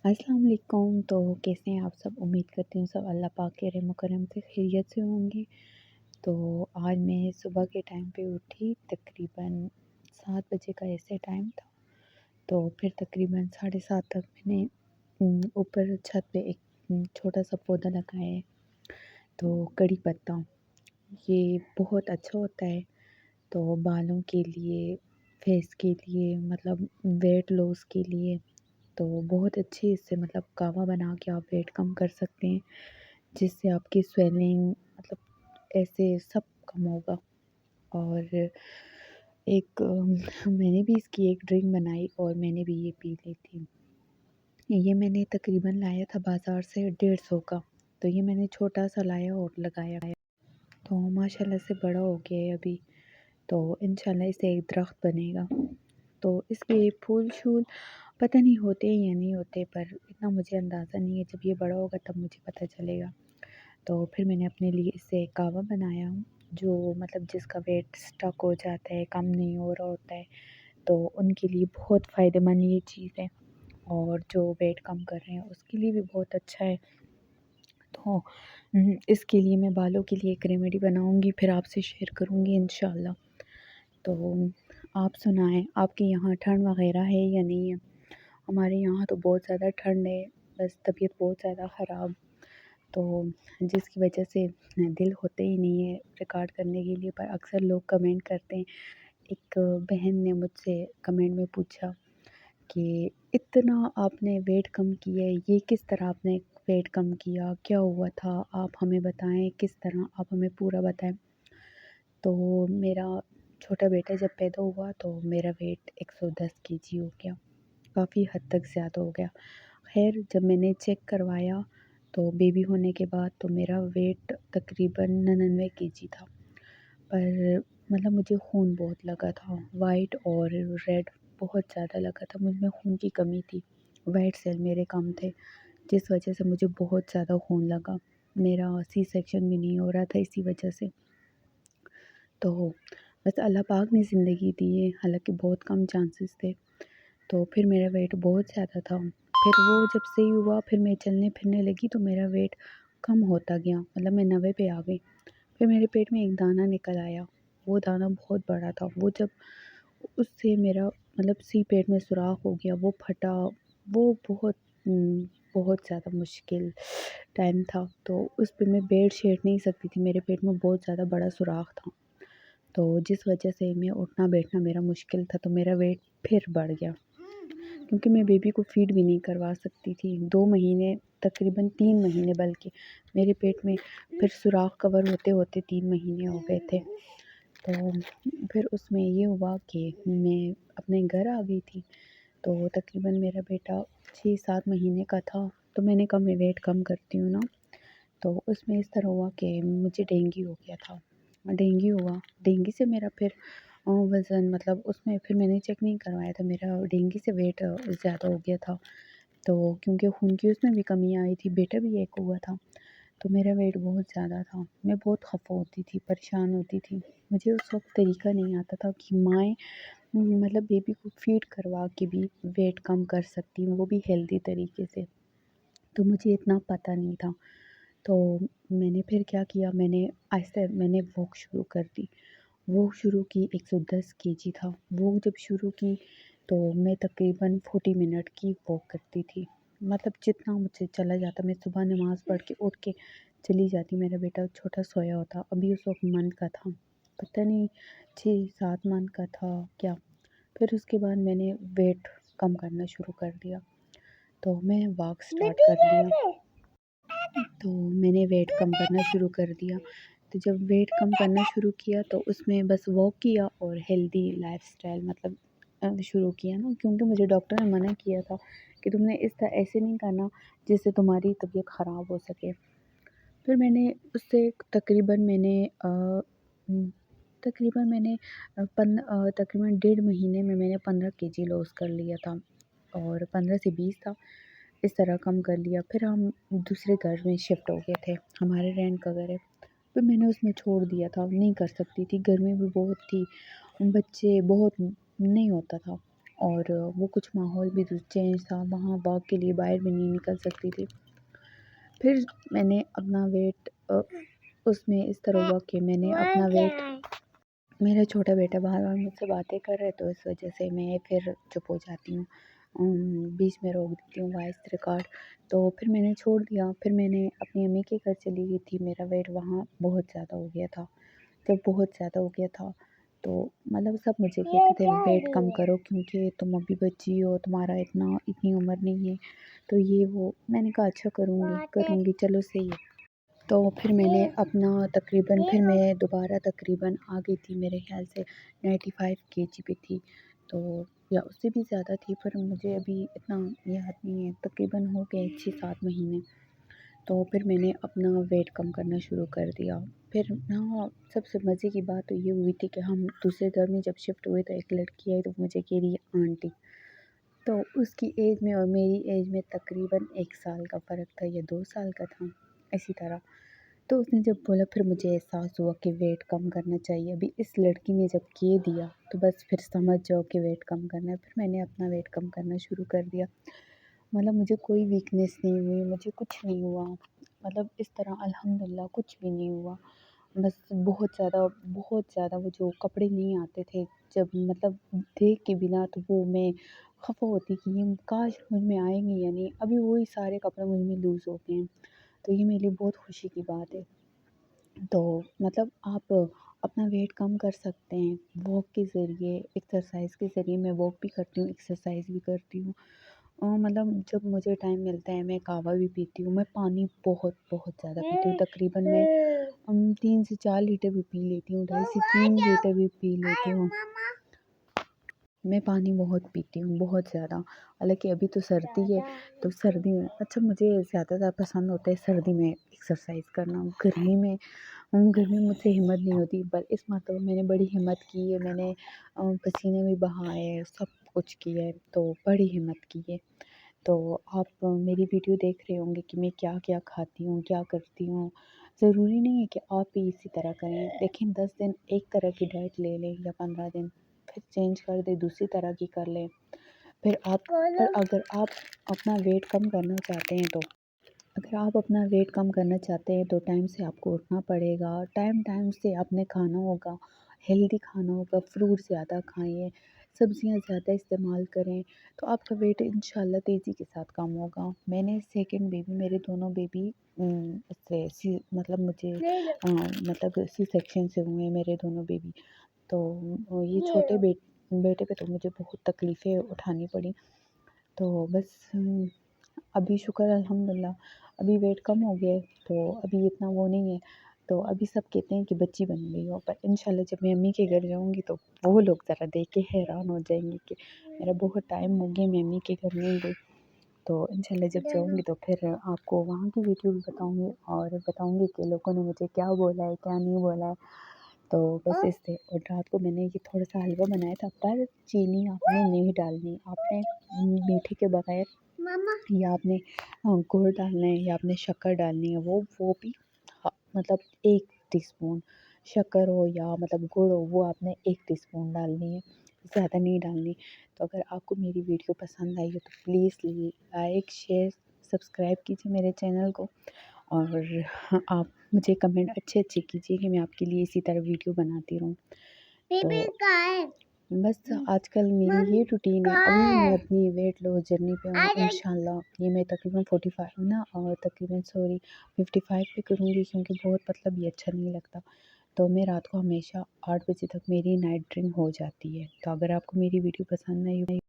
अस्सलाम वालेकुम। तो कैसे हैं आप सब? उम्मीद करती हूँ सब अल्लाह पाक के रहम करम से खैरियत से होंगे। तो आज मैं सुबह के टाइम पे उठी, तकरीबन 7 बजे का ऐसे टाइम था। तो फिर तकरीबन 7:30 तक मैंने ऊपर छत पे एक छोटा सा पौधा लगाया है, तो कड़ी पत्ता। ये बहुत अच्छा होता है, तो बालों के लिए, फेस के लिए, मतलब वेट लॉस के लिए तो बहुत अच्छी इससे मतलब कावा बना के आप वेट कम कर सकते हैं, जिससे आपकी स्वेलिंग मतलब ऐसे सब कम होगा। और एक मैंने भी इसकी एक ड्रिंक बनाई और मैंने भी ये पी ली थी। ये मैंने तकरीबन लाया था बाज़ार से 150 का, तो ये मैंने छोटा-सा लाया और लगाया। तो माशाल्लाह से बड़ा हो गया है अभी, तो इंशाल्लाह इससे एक दरख्त बनेगा। तो इसके फूल-शूल पता नहीं होते हैं या नहीं होते, पर इतना मुझे अंदाज़ा नहीं है, जब ये बड़ा होगा तब मुझे पता चलेगा। तो फिर मैंने अपने लिए इससे कहवा बनाया, जो मतलब जिसका वेट स्टक हो जाता है, कम नहीं हो रहा होता है, तो उनके लिए बहुत फ़ायदेमंद ये चीज़ है, और जो वेट कम कर रहे हैं उसके लिए भी बहुत अच्छा है। तो इसके लिए मैं बालों के लिए एक रेमेडी बनाऊँगी, फिर आपसे शेयर करूँगी इंशाल्लाह। तो आप सुनाएँ, आपके यहाँ ठंड वग़ैरह है या नहीं है? हमारे यहाँ तो बहुत ज़्यादा ठंड है, बस तबीयत बहुत ज़्यादा ख़राब, तो जिसकी वजह से दिल होता ही नहीं है रिकॉर्ड करने के लिए। पर अक्सर लोग कमेंट करते हैं। एक बहन ने मुझसे कमेंट में पूछा कि इतना आपने वेट कम किया है, ये किस तरह आपने वेट कम किया? क्या हुआ था? आप हमें बताएँ, किस तरह आप हमें पूरा बताएँ। तो मेरा छोटा बेटा जब पैदा हुआ तो मेरा वेट 110 केजी हो गया, काफ़ी हद तक ज़्यादा हो गया। ख़ैर जब मैंने चेक करवाया तो बेबी होने के बाद तो मेरा वेट तकरीबन 99 केजी था। पर मतलब मुझे खून बहुत लगा था, वाइट और रेड बहुत ज़्यादा लगा था। मुझ में खून की कमी थी, वाइट सेल मेरे कम थे, जिस वजह से मुझे बहुत ज़्यादा खून लगा। मेरा सी सेक्शन भी नहीं हो रहा था इसी वजह से। तो बस अल्लाह पाक ने ज़िंदगी दी है, हालाँकि बहुत कम चांसेस थे। तो फिर मेरा वेट बहुत ज़्यादा था। फिर वो जब सही हुआ, फिर मैं चलने-फिरने लगी तो मेरा वेट कम होता गया, मतलब मैं 90 पे आ गई। फिर मेरे पेट में एक दाना निकल आया, वो दाना बहुत बड़ा था। वो जब उससे मेरा मतलब सी पेट में सुराख हो गया, वो फटा, वो बहुत ज़्यादा मुश्किल टाइम था। तो उस पे मैं बैठ-शैठ नहीं सकती थी, मेरे पेट में बहुत ज़्यादा बड़ा सुराख था। तो जिस वजह से मैं उठना-बैठना मेरा मुश्किल था, तो मेरा वेट फिर बढ़ गया। क्योंकि मैं बेबी को फ़ीड भी नहीं करवा सकती थी। 2 महीने, तकरीबन 3 महीने बल्कि, मेरे पेट में फिर सुराख कवर होते-होते 3 महीने हो गए थे। तो फिर उसमें ये हुआ कि मैं अपने घर आ गई थी, तो तकरीबन मेरा बेटा 6-7 महीने का था। तो मैंने कहा मैं वेट कम करती हूँ ना, तो उसमें इस तरह हुआ कि मुझे डेंगू हो गया था। डेंगू हुआ, डेंगू से मेरा फिर वज़न मतलब उसमें फिर मैंने चेक नहीं करवाया था, मेरा डेंगू से वेट ज़्यादा हो गया था। तो क्योंकि खून की उसमें भी कमी आई थी, बेटा भी एक हुआ था, तो मेरा वेट बहुत ज़्यादा था। मैं बहुत खफ़ा होती थी, परेशान होती थी। मुझे उस वक़्त तरीका नहीं आता था कि माएँ मतलब बेबी को फ़ीड करवा के भी वेट कम कर सकती हैं, वो भी हेल्दी तरीके से। तो मुझे इतना पता नहीं था। तो मैंने फिर क्या किया, मैंने वॉक शुरू कर दी। वॉक शुरू की, 110 केजी था। वॉक जब शुरू की तो मैं तकरीबन 40 मिनट की वॉक करती थी। मतलब जितना मुझसे चला जाता, मैं सुबह नमाज़ पढ़ के उठ के चली जाती। मेरा बेटा छोटा सोया होता, अभी उस वक़्त मंथ का था, पता नहीं 6-7 मंथ का था क्या। फिर उसके बाद मैंने वेट कम करना शुरू कर दिया, तो मैं वॉक स्टार्ट कर दिया। तो मैंने वेट कम करना शुरू कर दिया। तो जब वेट कम करना शुरू किया तो उसमें बस वॉक किया और हेल्दी लाइफ़स्टाइल मतलब शुरू किया ना, क्योंकि मुझे डॉक्टर ने मना किया था कि तुमने ऐसे नहीं करना जिससे तुम्हारी तबीयत ख़राब हो सके। फिर मैंने उससे उम, तकरीबन मैंने तकरीबन 1.5 महीने में मैंने 15 केजी लॉस कर लिया था, और 15 से 20 था, इस तरह कम कर लिया। फिर हम दूसरे घर में शिफ्ट हो गए थे, हमारे रेंट का घर है। फिर मैंने उसमें छोड़ दिया था, नहीं कर सकती थी, गर्मी भी बहुत थी, बच्चे बहुत नहीं होता था। اور وہ کچھ ماحول بھی چینج تھا، وہاں واک کے لیے باہر بھی نہیں نکل سکتی تھی۔ پھر میں نے اپنا ویٹ اس میں اس طرح ہوا کہ میں نے اپنا ویٹ، میرا چھوٹا بیٹا بار بار مجھ سے باتیں کر رہا ہے تو اس وجہ سے میں پھر چپ ہو جاتی ہوں، بیچ میں روک دیتی ہوں وائس ریکارڈ۔ تو پھر میں نے چھوڑ دیا، پھر میں نے اپنی امی کے گھر چلی گئی تھی۔ میرا ویٹ وہاں بہت زیادہ ہو گیا تھا، جب بہت زیادہ ہو گیا تھا تو مطلب سب مجھے کہتے تھے ویٹ کم کرو کیونکہ تم ابھی بچی ہو، تمہارا اتنی عمر نہیں ہے، تو یہ وہ۔ میں نے کہا اچھا کروں گی چلو صحیح ہے۔ تو پھر میں نے اپنا تقریباً پھر میں دوبارہ تقریباً آ گئی تھی، میرے خیال سے 95 kg پہ تھی، تو یا اس سے بھی زیادہ تھی، پر مجھے ابھی اتنا یاد نہیں ہے، تقریباً ہو گئے 6-7 مہینے۔ تو پھر میں نے اپنا ویٹ کم کرنا شروع کر دیا۔ پھر ہاں، سب سے مزے کی بات تو یہ ہوئی تھی کہ ہم دوسرے گھر میں جب شفٹ ہوئے تو ایک لڑکی آئی تو مجھے کہہ رہی ہے آنٹی، تو اس کی ایج میں اور میری ایج میں تقریباً 1 سال کا فرق تھا یا 2 سال کا تھا، اسی طرح۔ تو اس نے جب بولا پھر مجھے احساس ہوا کہ ویٹ کم کرنا چاہیے، ابھی اس لڑکی نے جب کہہ دیا تو بس پھر سمجھ جاؤ کہ ویٹ کم کرنا ہے۔ پھر میں نے اپنا ویٹ کم کرنا شروع کر دیا، مطلب مجھے کوئی ویکنیس نہیں ہوئی، مجھے کچھ نہیں ہوا، مطلب اس طرح الحمدللہ کچھ بھی نہیں ہوا۔ بس بہت زیادہ وہ جو کپڑے نہیں آتے تھے، جب مطلب دیکھ کے بنا تو وہ میں خفا ہوتی کہ یہ کاش مجھ میں آئیں گے یا نہیں، ابھی وہی سارے کپڑے مجھ میں لوز ہو گئے ہیں، تو یہ میرے لیے بہت خوشی کی بات ہے۔ تو مطلب آپ اپنا ویٹ کم کر سکتے ہیں واک کے ذریعے، ایکسرسائز کے ذریعے۔ میں واک بھی کرتی ہوں، ایکسرسائز بھی کرتی ہوں، اور مطلب جب مجھے ٹائم ملتا ہے میں قہوہ بھی پیتی ہوں، میں پانی بہت زیادہ پیتی ہوں، تقریباً میں 3 سے 4 لیٹر بھی پی لیتی ہوں، 2.5 سے 3 لیٹر بھی پی لیتی ہوں۔ میں پانی بہت پیتی ہوں، بہت زیادہ، حالانکہ ابھی تو سردی ہے تو سردی میں اچھا مجھے زیادہ تر پسند ہوتا ہے سردی میں ایکسرسائز کرنا، گرمی مجھ سے ہمت نہیں ہوتی، پر اس مرتبہ میں نے بڑی ہمت کی ہے، میں نے پسینے بھی بہائے، سب کچھ کیا ہے، تو بڑی ہمت کی ہے۔ تو آپ میری ویڈیو دیکھ رہے ہوں گے کہ میں کیا کیا کھاتی ہوں، کیا کرتی ہوں، ضروری نہیں ہے کہ آپ بھی اسی طرح کریں، لیکن 10 دن ایک طرح کی ڈائٹ لے لیں یا 15 دن پھر چینج کر دیں، دوسری طرح کی کر لیں۔ پھر اگر آپ اپنا ویٹ کم کرنا چاہتے ہیں تو ٹائم سے آپ کو اٹھنا پڑے گا، ٹائم سے آپ نے کھانا ہوگا، ہیلدی کھانا ہوگا، فروٹ زیادہ کھائیں، سبزیاں زیادہ استعمال کریں، تو آپ کا ویٹ انشاءاللہ تیزی کے ساتھ کم ہوگا۔ میں نے سیکنڈ بیبی، میرے دونوں بیبی مطلب مجھے مطلب سی سیکشن سے ہوئے ہیں میرے دونوں بیبی، تو یہ چھوٹے بیٹے پہ تو مجھے بہت تکلیفیں اٹھانی پڑی، تو بس ابھی شکر الحمدللہ ابھی ویٹ کم ہو گیا ہے، تو ابھی اتنا وہ نہیں ہے، تو ابھی سب کہتے ہیں کہ بچی بن گئی ہو، پر انشاءاللہ جب میں امی کے گھر جاؤں گی تو وہ لوگ ذرا دیکھ کے حیران ہو جائیں گے کہ میرا بہت ٹائم ہو گیا میں امی کے گھر نہیں گئی، تو انشاءاللہ جب جاؤں گی تو پھر آپ کو وہاں کی ویڈیو بھی بتاؤں گی، اور بتاؤں گی کہ لوگوں نے مجھے کیا بولا ہے کیا نہیں بولا ہے، تو بس اس سے۔ اور رات کو میں نے یہ تھوڑا سا حلوہ بنایا تھا، پر چینی آپ نے نہیں ڈالنی، آپ نے میٹھے کے بغیر یا آپ نے گڑ ڈالنا ہے یا آپ نے شکر ڈالنی ہے، وہ بھی مطلب 1 ٹی اسپون شکر ہو یا مطلب گڑ ہو، وہ آپ نے 1 ٹی اسپون ڈالنی ہے، زیادہ نہیں ڈالنی۔ تو اگر آپ کو میری ویڈیو پسند آئی ہو تو پلیز لائک شیئر سبسکرائب کیجیے میرے چینل کو، اور آپ مجھے کمنٹ اچھے کیجیے کہ میں آپ کے لیے اسی طرح ویڈیو بناتی رہوں۔ تو بس آج کل میری یہ روٹین ہے، ابھی بھی میں اپنی ویٹ لاس جرنی پہ ہوں، انشاءاللہ یہ میں تقریباً 45 نا، اور تقریباً 55 پہ کروں گی، کیونکہ بہت مطلب یہ اچھا نہیں لگتا، تو میں رات کو ہمیشہ 8 بجے تک میری نائٹ ڈرنک ہو جاتی ہے۔ تو اگر آپ کو میری ویڈیو پسند آئی